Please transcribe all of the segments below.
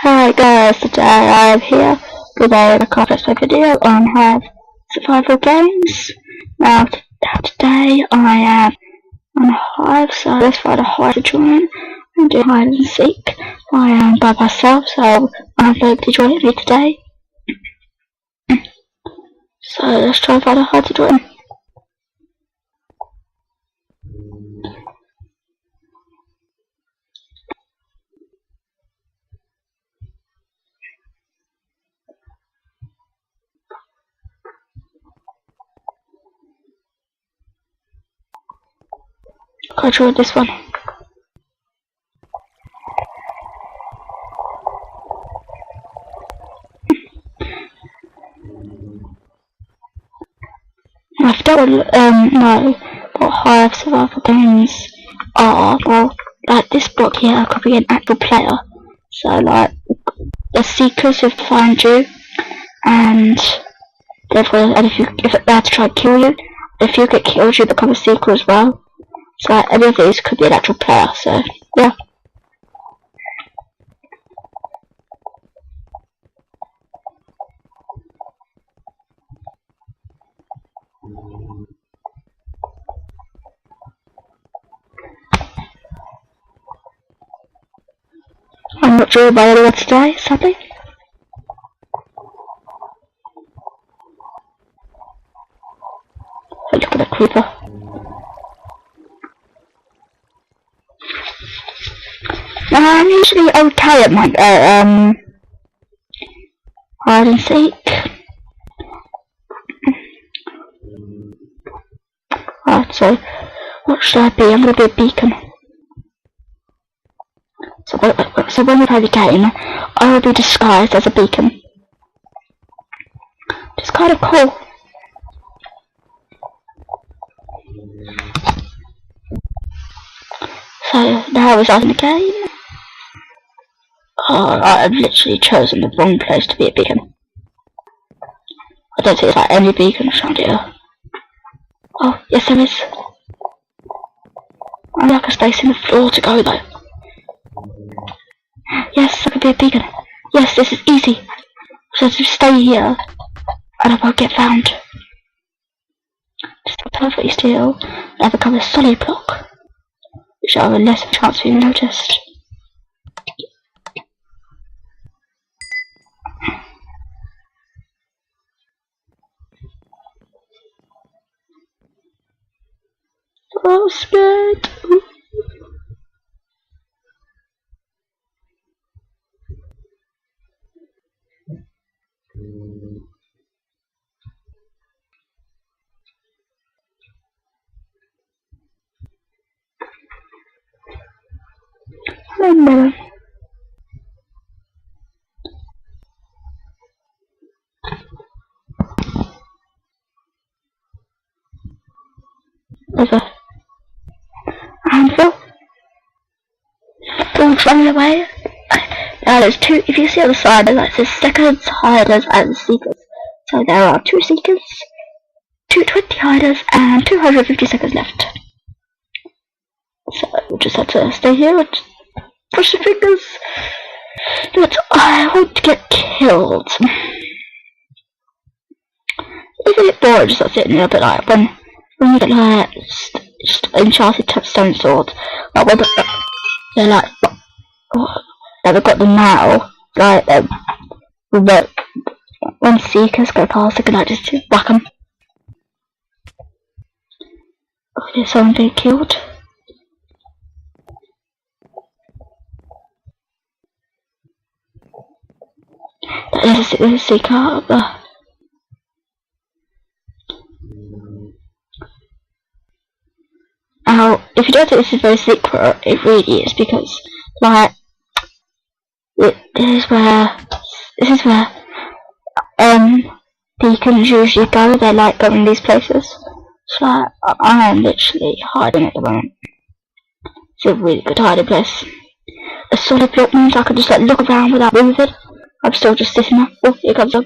Hi guys, today I'm here with a Let's Play video on Hive Survival Games. Now today I am on Hive, so let's find a Hive to join and do hide and seek. I am by myself, so I'm going to join me today. So let's try and find a Hive to join. I'll join this one. I don't know what Hive Survival Games are. Well, like this block here could be an actual player. So like the seekers will find you, and therefore, and if they have to try and kill you, if you get killed, you become a seeker as well. So like, any of these could be an actual player. So yeah. I'm not sure about anyone today, sadly. Oh, look at the creeper. I'm usually okay at my hide and seek. Right, so what should I be? I'm gonna be a beacon. So when we play the game, I will be disguised as a beacon. It's kind of cool. So now we're starting the game. Oh, I've literally chosen the wrong place to be a beacon. I don't think it's like any beacon around here. Oh, yes there is. I like a space in the floor to go though. Yes, I could be a beacon. Yes, this is easy. So just stay here, and I won't get found. Just perfectly still, and I become a solid block, which I have a less chance of being noticed. Oh, scared. Oh no. There's a handful. Things running away. Now there's two, if you see on the side, there's seekers, hiders, and seekers. So there are 2 seekers, 220 hiders, and 250 seekers left. So we'll just have to stay here and push the fingers. But I want to get killed. It's a bit boring just sitting there, but like when you get like enchanted stone sword, like when they're like, they've got them now, like when seekers go past, they can like just whack them. Oh, there's someone being killed. There's a seeker up there. Now, if you don't think this is very secret, it really is, because like this is where beacons usually go. They like going these places. So like, I am literally hiding at the moment. It's a really good hiding place. A solid block means I can just like look around without moving. I'm still just sitting there. Oh, here comes them.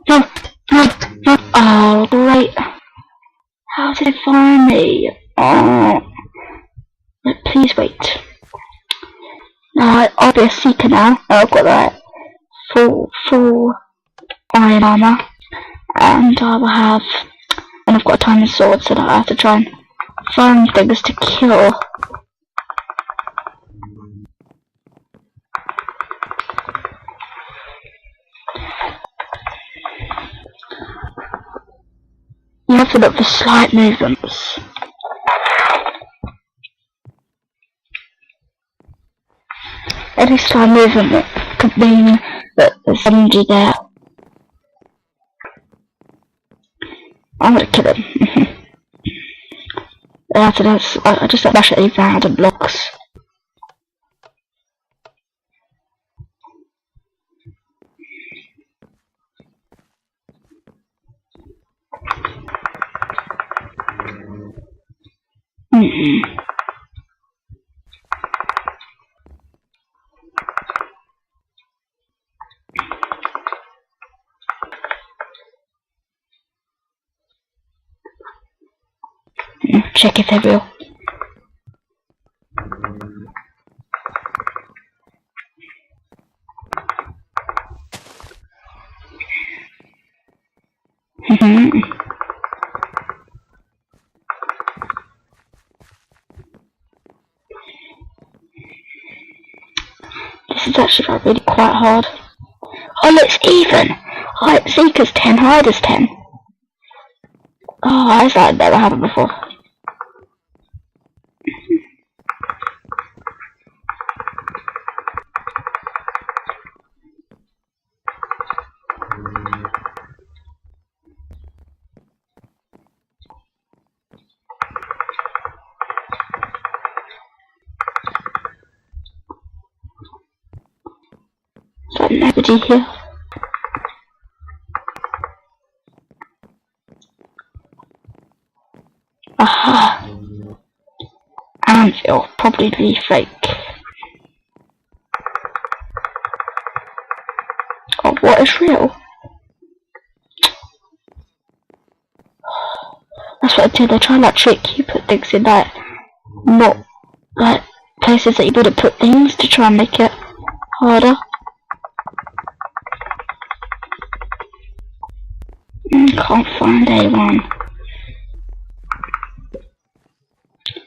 No, no, no. Oh, great. How did it find me? Oh, please wait. Now I'll be a seeker now. I've got like full iron armor, and I will have, and I've got a tiny sword, so that I have to try and find things to kill. You have to look for slight movements. Any slight movement could mean that there's somebody there. I'm gonna kill him. I just smash at these random blocks. Check if they're real. This is actually like really quite hard. Oh, it's even! Oh, Seeker's 10, Hider's 10. Oh, I've never happened before. There's like nobody here. Aha! Anvil, probably be fake. Oh, what is real? That's what I do, they try and like trick you, put things in like, not like places that you wouldn't put things to try and make it harder. Can't find anyone.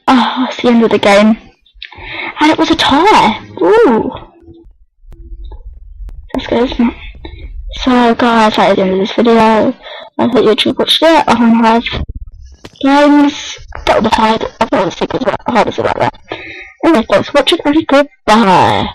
Oh, it's the end of the game. And it was a tie! Ooh! That's good, isn't it? So guys, that's the end of this video. I hope you enjoyed watching it. I'm gonna have games. That was hard. I thought it was hard as like that. Anyway, thanks for watching and goodbye.